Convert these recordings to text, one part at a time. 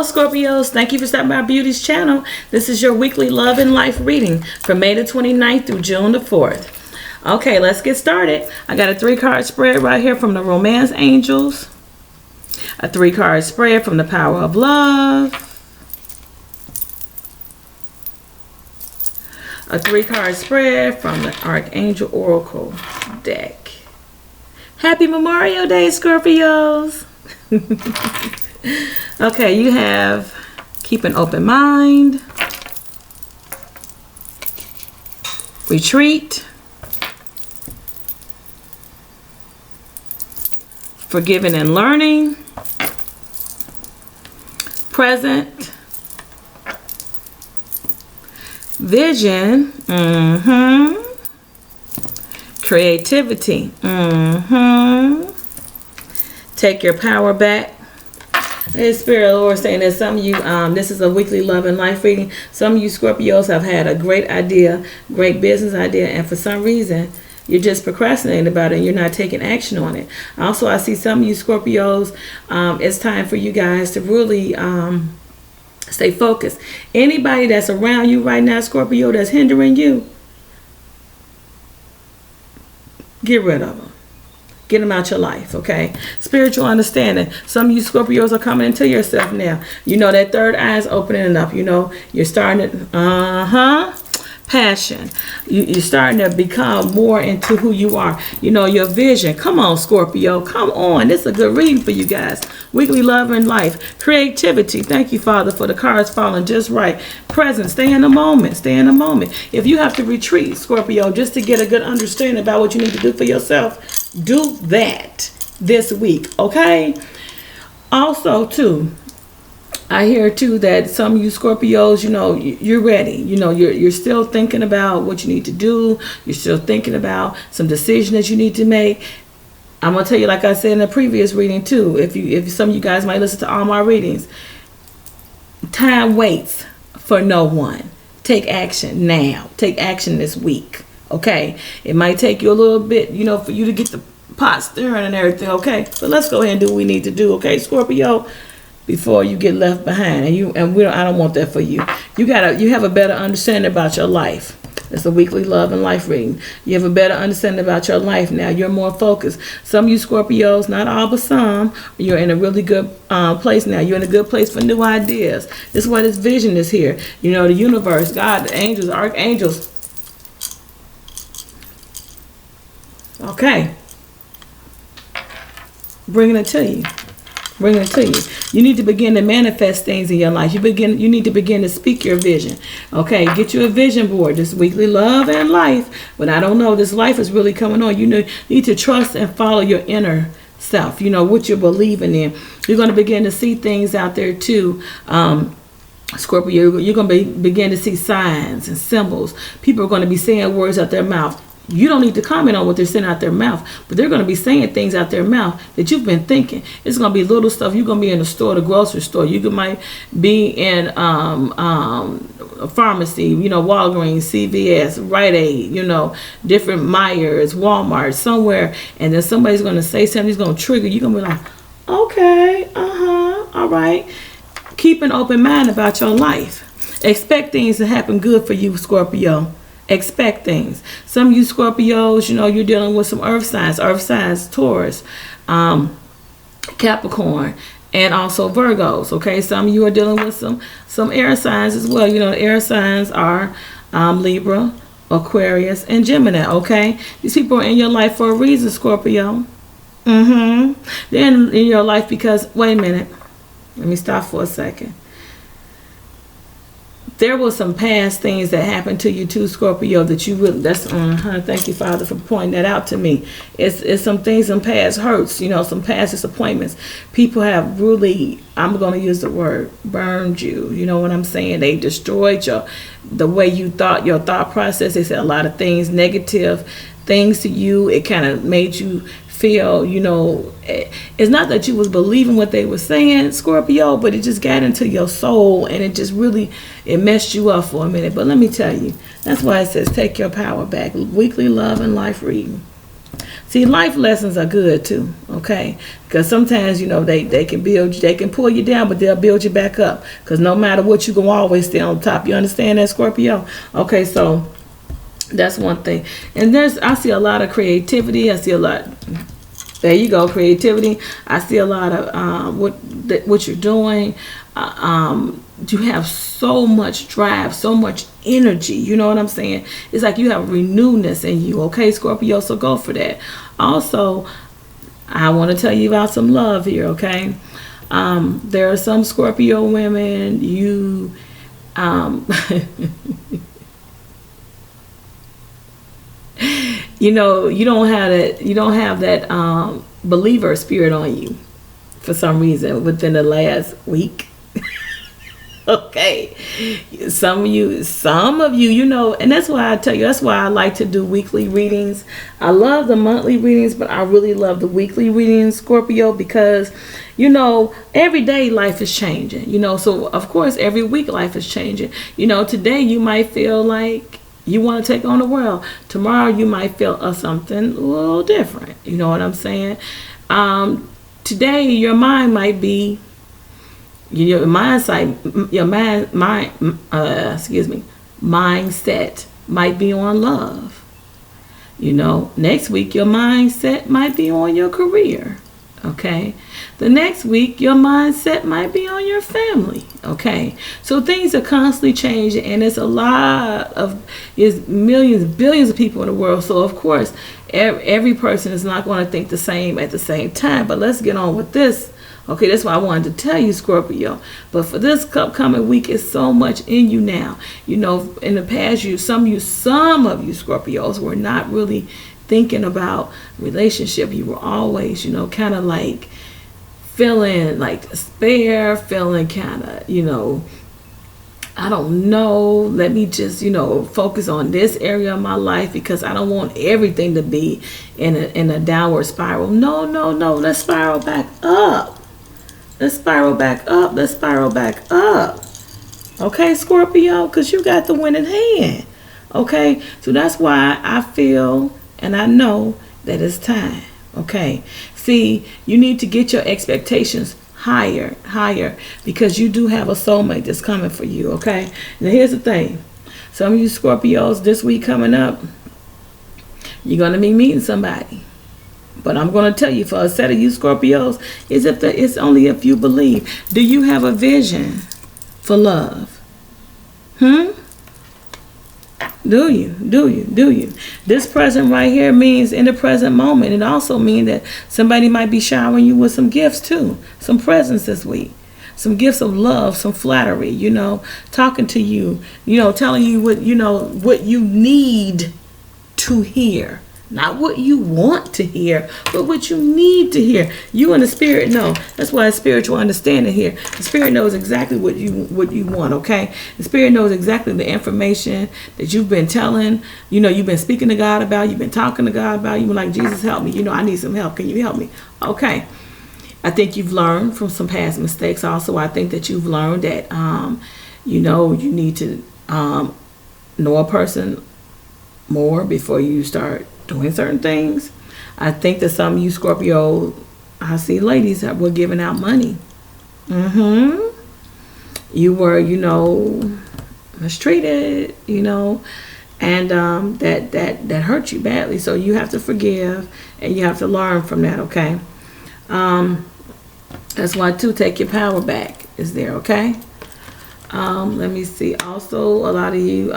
Scorpios, thank you for stopping by Beauty's channel. This is your weekly love and life reading for May the 29th through June the 4th. Okay, let's get started. I got a 3-card spread right here from the Romance Angels, a 3-card spread from the Power of Love, a 3-card spread from the Archangel Oracle deck. Happy Memorial Day, Scorpios. Okay, you have keep an open mind, retreat, forgiving and learning, present, vision, creativity, take your power back. Hey, Spirit of the Lord saying that some of you, this is a weekly love and life reading. Some of you Scorpios have had a great idea, great business idea, and for some reason, you're just procrastinating about it and you're not taking action on it. Also, I see some of you Scorpios, it's time for you guys to really stay focused. Anybody that's around you right now, Scorpio, that's hindering you, get rid of them. Get them out your life, okay? Spiritual understanding. Some of you Scorpios are coming into yourself now. You know, that third eye is opening up. You know, you're starting to, passion. You're starting to become more into who you are. You know, your vision. Come on, Scorpio. Come on. This is a good reading for you guys. Weekly love and life. Creativity. Thank you, Father, for the cards falling just right. Present. Stay in the moment. Stay in the moment. If you have to retreat, Scorpio, just to get a good understanding about what you need to do for yourself, do that this week, okay? Also, too, I hear too that some of you Scorpios, you know, you're ready. You know, you're still thinking about what you need to do. You're still thinking about some decision that you need to make. I'm gonna tell you, like I said in the previous reading too. If some of you guys might listen to all my readings, time waits for no one. Take action now. Take action this week. Okay, it might take you a little bit, you know, for you to get the pot stirring and everything. Okay, but let's go ahead and do what we need to do. Okay, Scorpio, before you get left behind, I don't want that for you. You have a better understanding about your life. It's a weekly love and life reading. You have a better understanding about your life now. You're more focused. Some of you Scorpios, not all but some, you're in a really good place now. You're in a good place for new ideas. This is why this vision is here. You know, the universe, God, the angels, archangels. Okay, bringing it to you. Bringing it to you. You need to begin to manifest things in your life. You need to begin to speak your vision. Okay, get you a vision board. This weekly love and life. But I don't know, this life is really coming on. You need to trust and follow your inner self. You know, what you're believing in. You're going to begin to see things out there too. Scorpio, you're going to begin to see signs and symbols. People are going to be saying words out their mouth. You don't need to comment on what they're saying out their mouth, but they're going to be saying things out their mouth that you've been thinking. It's going to be little stuff. You're going to be in the store, the grocery store. You might be in a pharmacy, you know, Walgreens, CVS, Rite Aid, you know, different Myers, Walmart, somewhere, and then somebody's going to say something that's going to trigger. You're going to be like, okay, all right. Keep an open mind about your life. Expect things to happen good for you, Scorpio. Expect things. Some of you Scorpios, you know, you're dealing with some earth signs, Taurus, Capricorn, and also Virgos. Okay, some of you are dealing with some air signs as well. You know, air signs are Libra, Aquarius, and Gemini. Okay, these people are in your life for a reason, Scorpio. They're in your life because, wait a minute, let me stop for a second. There were some past things that happened to you too, Scorpio, that you really, thank you, Father, for pointing that out to me. It's some things, some past hurts, you know, some past disappointments. People have really, I'm going to use the word, burned you. You know what I'm saying? They destroyed the way you thought, your thought process. They said a lot of things, negative things to you. It kind of made you feel, you know, it's not that you was believing what they were saying, Scorpio, but it just got into your soul and it just really, it messed you up for a minute. But let me tell you, that's why it says take your power back. Weekly love and life reading. See, life lessons are good too, okay? Because sometimes, they can build you, they can pull you down, but they'll build you back up. Because no matter what, you can always stay on top. You understand that, Scorpio? Okay, so that's one thing. And I see a lot of creativity. I see a lot. There you go, creativity. I see a lot of what you're doing. You have so much drive, so much energy. You know what I'm saying? It's like you have renewedness in you. Okay, Scorpio, so go for that. Also, I want to tell you about some love here. Okay, there are some Scorpio women. You you don't have that believer spirit on you for some reason within the last week. Okay, some of you, and that's why I tell you, that's why I like to do weekly readings. I love the monthly readings, but I really love the weekly readings, Scorpio, because every day life is changing. So of course every week life is changing. Today you might feel like you want to take on the world. Tomorrow you might feel something a little different. You know what I'm saying? Today your mind might be, mindset might be on love. Next week your mindset might be on your career. Okay, the next week your mindset might be on your family. Okay, so things are constantly changing, and it's millions, billions of people in the world. So of course every person is not going to think the same at the same time. But let's get on with this. Okay, that's why I wanted to tell you, Scorpio. But for this upcoming week, it's so much in you now. In the past, some of you Scorpios were not really thinking about relationship. You were always, kind of like feeling like despair, feeling kind of, I don't know, let me just, focus on this area of my life because I don't want everything to be in a downward spiral. No, let's spiral back up. Let's spiral back up. Let's spiral back up. Okay, Scorpio, because you got the winning hand. Okay, so that's why I feel and I know that it's time. Okay, see, you need to get your expectations higher, because you do have a soulmate that's coming for you. Okay, now here's the thing. Some of you Scorpios this week coming up, you're going to be meeting somebody. But I'm going to tell you, for a set of you Scorpios, it's only if you believe. Do you have a vision for love? Do you? This present right here means in the present moment. It also means that somebody might be showering you with some gifts too. Some presents this week. Some gifts of love, some flattery, talking to you, telling you what you need to hear. Not what you want to hear, but what you need to hear. You and the spirit know. That's why it's spiritual understanding here. The spirit knows exactly what you want, okay? The spirit knows exactly the information that you've been telling. You've been speaking to God about. You've been talking to God about. You've been like, Jesus, help me. I need some help. Can you help me? Okay. I think you've learned from some past mistakes. Also, I think that you've learned that, you need to know a person more before you start doing certain things. I think that some of you Scorpio, I see ladies that were giving out money. You were, mistreated, and that hurt you badly. So you have to forgive and you have to learn from that. Okay. That's why too, take your power back is there. Okay. Let me see. Also, a lot of you,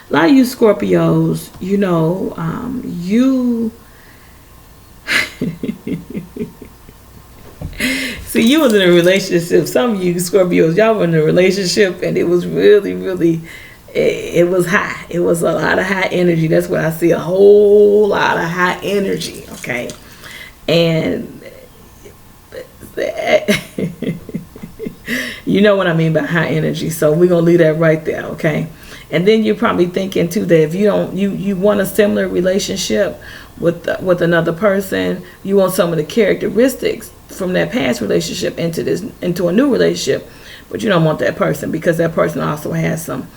a lot of you Scorpios, you see, you was in a relationship. Some of you Scorpios, y'all were in a relationship, and it was really, really, it was high. It was a lot of high energy. That's what I see, a whole lot of high energy. Okay, and you know what I mean by high energy. So we're gonna leave that right there. Okay. And then you're probably thinking too that if you want a similar relationship with another person, you want some of the characteristics from that past relationship into a new relationship, but you don't want that person because that person also has some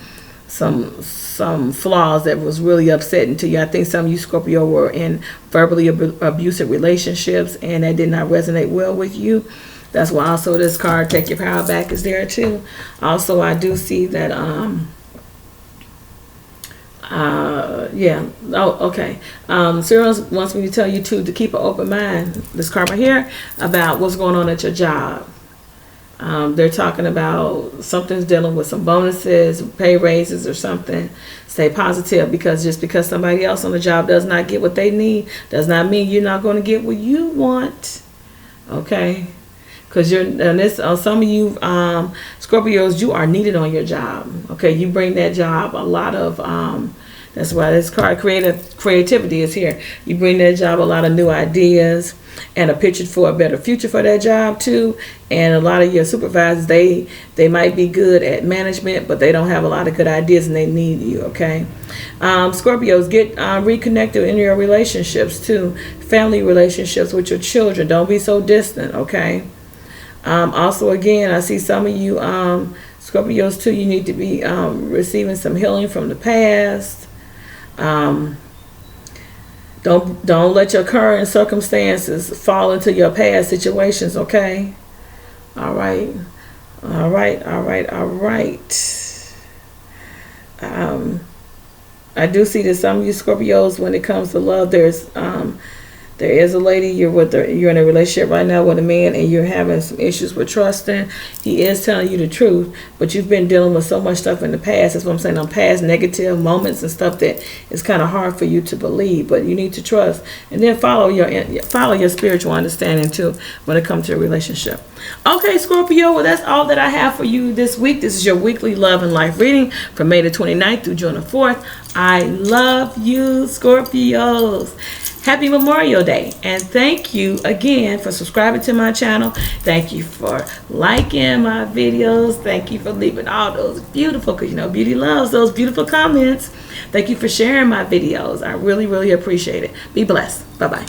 some flaws that was really upsetting to you. I think some of you Scorpio were in verbally abusive relationships, and that did not resonate well with you. That's why also this card, Take Your Power Back, is there too. Also, I do see that yeah. Oh, okay. Cyril wants me to tell you too to keep an open mind. This card right here about what's going on at your job. They're talking about something's dealing with some bonuses, pay raises, or something. Stay positive, because just because somebody else on the job does not get what they need does not mean you're not going to get what you want. Okay. Because some of you Scorpios, you are needed on your job. Okay, you bring that job a lot of that's why this card creativity is here. You bring that job a lot of new ideas and a picture for a better future for that job too. And a lot of your supervisors, they might be good at management, but they don't have a lot of good ideas, and they need you. Okay, Scorpios, get reconnected in your relationships too, family relationships with your children. Don't be so distant. Okay. Also, again, I see some of you Scorpios too, you need to be receiving some healing from the past. Don't let your current circumstances fall into your past situations. Okay. All right. I do see that some of you Scorpios, when it comes to love, there is a lady you're with. You're in a relationship right now with a man, and you're having some issues with trusting. He is telling you the truth, but you've been dealing with so much stuff in the past. That's what I'm saying. On past negative moments and stuff that it's kind of hard for you to believe, but you need to trust, and then follow your spiritual understanding too when it comes to a relationship. Okay, Scorpio. Well, that's all that I have for you this week. This is your weekly love and life reading from May the 29th through June the 4th. I love you, Scorpios. Happy Memorial Day, and thank you again for subscribing to my channel. Thank you for liking my videos. Thank you for leaving all those beautiful, because you know beauty loves those beautiful comments. Thank you for sharing my videos. I really, really appreciate it. Be blessed. Bye-bye.